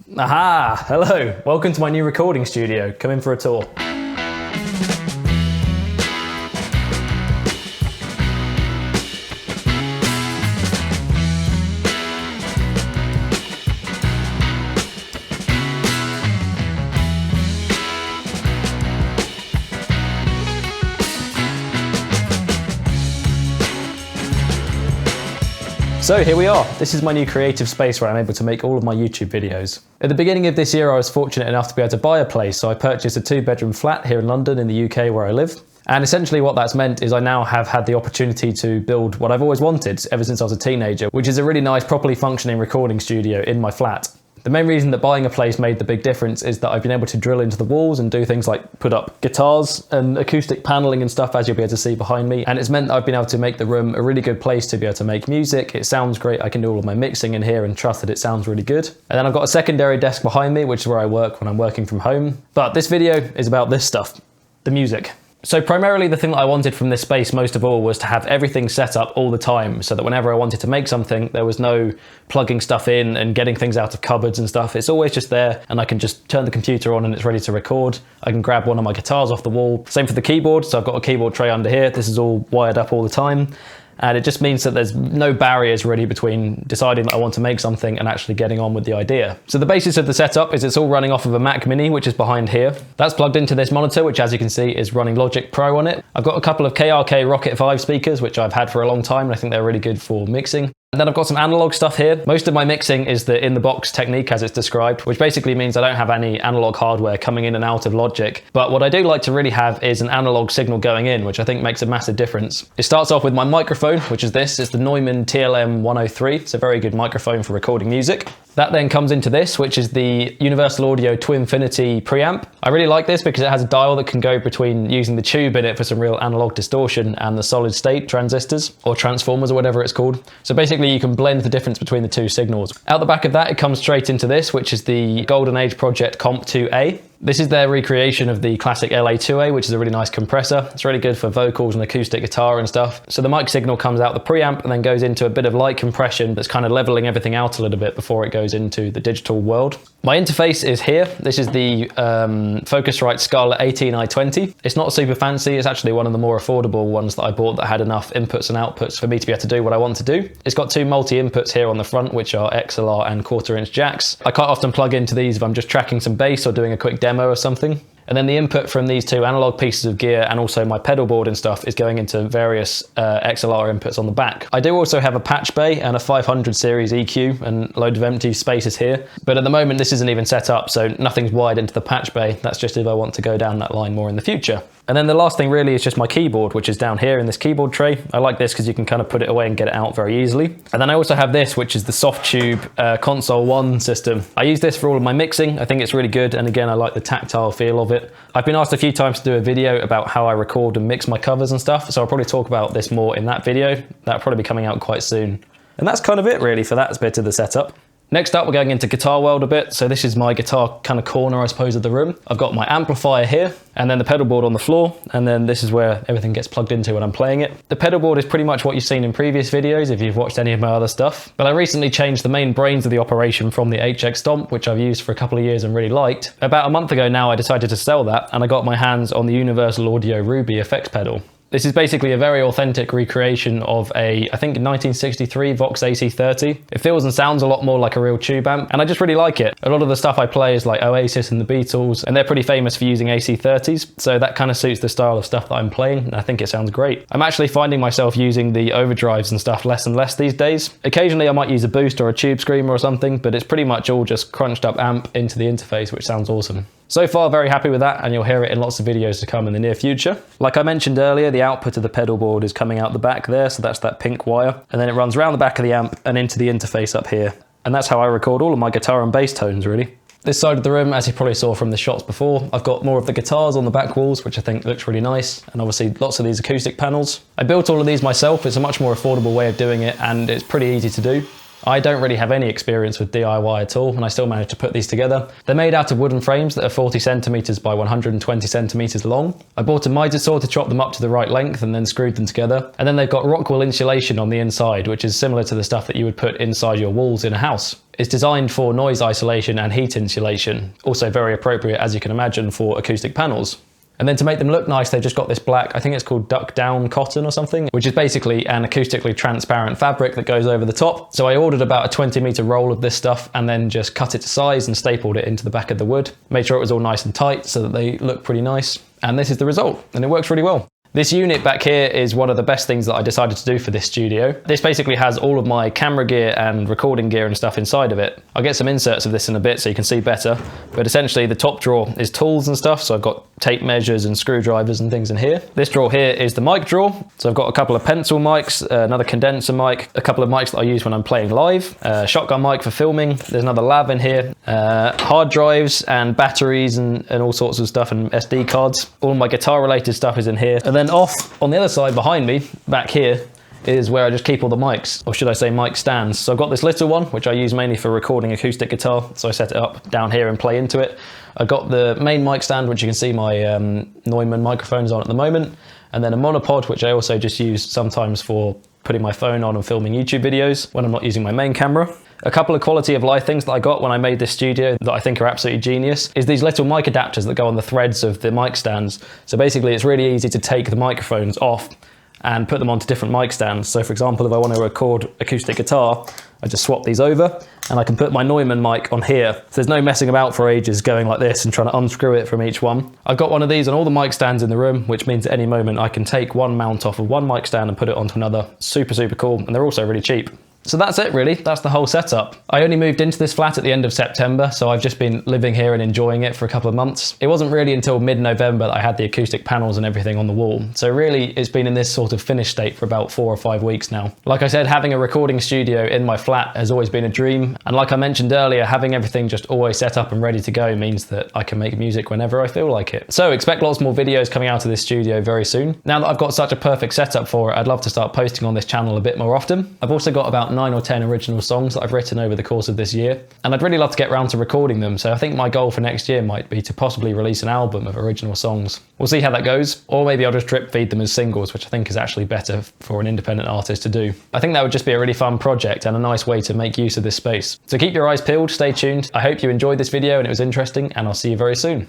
Aha! Hello! Welcome to my new recording studio. Come in for a tour. So here we are. This is my new creative space where I'm able to make all of my YouTube videos. At the beginning of this year, I was fortunate enough to be able to buy a place, so I purchased a 2-bedroom flat here in London in the UK where I live. And essentially what that's meant is I now have had the opportunity to build what I've always wanted ever since I was a teenager, which is a really nice, properly functioning recording studio in my flat. The main reason that buying a place made the big difference is that I've been able to drill into the walls and do things like put up guitars and acoustic paneling and stuff, as you'll be able to see behind me. And it's meant that I've been able to make the room a really good place to be able to make music. It sounds great. I can do all of my mixing in here and trust that it sounds really good. And then I've got a secondary desk behind me, which is where I work when I'm working from home. But this video is about this stuff, the music. So primarily the thing that I wanted from this space most of all was to have everything set up all the time so that whenever I wanted to make something, there was no plugging stuff in and getting things out of cupboards and stuff. It's always just there and I can just turn the computer on and it's ready to record. I can grab one of my guitars off the wall. Same for the keyboard. So I've got a keyboard tray under here. This is all wired up all the time. And it just means that there's no barriers really between deciding that I want to make something and actually getting on with the idea. So the basis of the setup is it's all running off of a Mac Mini, which is behind here. That's plugged into this monitor, which as you can see is running Logic Pro on it. I've got a couple of KRK Rocket 5 speakers, which I've had for a long time, and I think they're really good for mixing. And then I've got some analog stuff here. Most of my mixing is the in-the-box technique as it's described, which basically means I don't have any analog hardware coming in and out of Logic. But what I do like to really have is an analog signal going in, which I think makes a massive difference. It starts off with my microphone, which is this. It's the Neumann TLM 103. It's a very good microphone for recording music. That then comes into this, which is the Universal Audio Twinfinity preamp. I really like this because it has a dial that can go between using the tube in it for some real analog distortion and the solid state transistors or transformers or whatever it's called. So basically you can blend the difference between the two signals. Out the back of that, it comes straight into this, which is the Golden Age Project Comp 2A. This is their recreation of the classic LA2A, which is a really nice compressor. It's really good for vocals and acoustic guitar and stuff. So the mic signal comes out the preamp and then goes into a bit of light compression that's kind of leveling everything out a little bit before it goes into the digital world. My interface is here. This is the Focusrite Scarlett 18i20. It's not super fancy. It's actually one of the more affordable ones that I bought that had enough inputs and outputs for me to be able to do what I want to do. It's got two multi-inputs here on the front, which are XLR and 1/4" jacks. I quite often plug into these if I'm just tracking some bass or doing a quick demo or something. And then the input from these two analog pieces of gear and also my pedal board and stuff is going into various XLR inputs on the back. I do also have a patch bay and a 500 series EQ and loads of empty spaces here. But at the moment this isn't even set up, so nothing's wired into the patch bay. That's just if I want to go down that line more in the future. And then the last thing really is just my keyboard, which is down here in this keyboard tray. I like this because you can kind of put it away and get it out very easily. And then I also have this, which is the Soft Tube Console 1 system. I use this for all of my mixing. I think it's really good. And again, I like the tactile feel of it. I've been asked a few times to do a video about how I record and mix my covers and stuff. So I'll probably talk about this more in that video. That'll probably be coming out quite soon. And that's kind of it really for that bit of the setup. Next up, we're going into guitar world a bit. So this is my guitar kind of corner, I suppose, of the room. I've got my amplifier here and then the pedal board on the floor. And then this is where everything gets plugged into when I'm playing it. The pedal board is pretty much what you've seen in previous videos if you've watched any of my other stuff. But I recently changed the main brains of the operation from the HX Stomp, which I've used for a couple of years and really liked. About a month ago now, I decided to sell that and I got my hands on the Universal Audio Ruby effects pedal. This is basically a very authentic recreation of a, I think, 1963 Vox AC30. It feels and sounds a lot more like a real tube amp, and I just really like it. A lot of the stuff I play is like Oasis and the Beatles, and they're pretty famous for using AC30s, so that kind of suits the style of stuff that I'm playing, and I think it sounds great. I'm actually finding myself using the overdrives and stuff less and less these days. Occasionally I might use a boost or a tube screamer or something, but it's pretty much all just crunched up amp into the interface, which sounds awesome. So far, very happy with that, and you'll hear it in lots of videos to come in the near future. Like I mentioned earlier, the output of the pedal board is coming out the back there, so that's that pink wire, and then it runs around the back of the amp and into the interface up here. And that's how I record all of my guitar and bass tones, really. This side of the room, as you probably saw from the shots before, I've got more of the guitars on the back walls, which I think looks really nice, and obviously lots of these acoustic panels. I built all of these myself. It's a much more affordable way of doing it, and it's pretty easy to do. I don't really have any experience with DIY at all, and I still managed to put these together. They're made out of wooden frames that are 40 centimeters by 120 centimeters long. I bought a miter saw to chop them up to the right length and then screwed them together. And then they've got rock wool insulation on the inside, which is similar to the stuff that you would put inside your walls in a house. It's designed for noise isolation and heat insulation, also very appropriate, as you can imagine, for acoustic panels. And then to make them look nice, they've just got this black, I think it's called duck down cotton or something, which is basically an acoustically transparent fabric that goes over the top. So I ordered about a 20-meter roll of this stuff and then just cut it to size and stapled it into the back of the wood. Made sure it was all nice and tight so that they look pretty nice. And this is the result, and it works really well. This unit back here is one of the best things that I decided to do for this studio. This basically has all of my camera gear and recording gear and stuff inside of it. I'll get some inserts of this in a bit so you can see better, but essentially the top drawer is tools and stuff, so I've got tape measures and screwdrivers and things in here. This drawer here is the mic drawer, so I've got a couple of pencil mics, another condenser mic, a couple of mics that I use when I'm playing live, shotgun mic for filming, there's another lav in here, hard drives and batteries and all sorts of stuff, and SD cards. All my guitar related stuff is in here. And then off on the other side behind me, back here, is where I just keep all the mics, or should I say mic stands. So I've got this little one, which I use mainly for recording acoustic guitar, so I set it up down here and play into it. I've got the main mic stand, which you can see my Neumann microphones on at the moment, and then a monopod, which I also just use sometimes for putting my phone on and filming YouTube videos when I'm not using my main camera. A couple of quality of life things that I got when I made this studio that I think are absolutely genius is these little mic adapters that go on the threads of the mic stands. So basically it's really easy to take the microphones off and put them onto different mic stands. So for example, if I want to record acoustic guitar, I just swap these over and I can put my Neumann mic on here. So there's no messing about for ages going like this and trying to unscrew it from each one. I've got one of these on all the mic stands in the room, which means at any moment I can take one mount off of one mic stand and put it onto another. Super, super cool. And they're also really cheap. So that's it really, that's the whole setup. I only moved into this flat at the end of September, so I've just been living here and enjoying it for a couple of months. It wasn't really until mid-November that I had the acoustic panels and everything on the wall. So really, it's been in this sort of finished state for about 4 or 5 weeks now. Like I said, having a recording studio in my flat has always been a dream. And like I mentioned earlier, having everything just always set up and ready to go means that I can make music whenever I feel like it. So expect lots more videos coming out of this studio very soon. Now that I've got such a perfect setup for it, I'd love to start posting on this channel a bit more often. I've also got about 9 or 10 original songs that I've written over the course of this year, and I'd really love to get around to recording them, so I think my goal for next year might be to possibly release an album of original songs. We'll see how that goes, or maybe I'll just drip feed them as singles, which I think is actually better for an independent artist to do. I think that would just be a really fun project and a nice way to make use of this space. So keep your eyes peeled, stay tuned. I hope you enjoyed this video and it was interesting, and I'll see you very soon.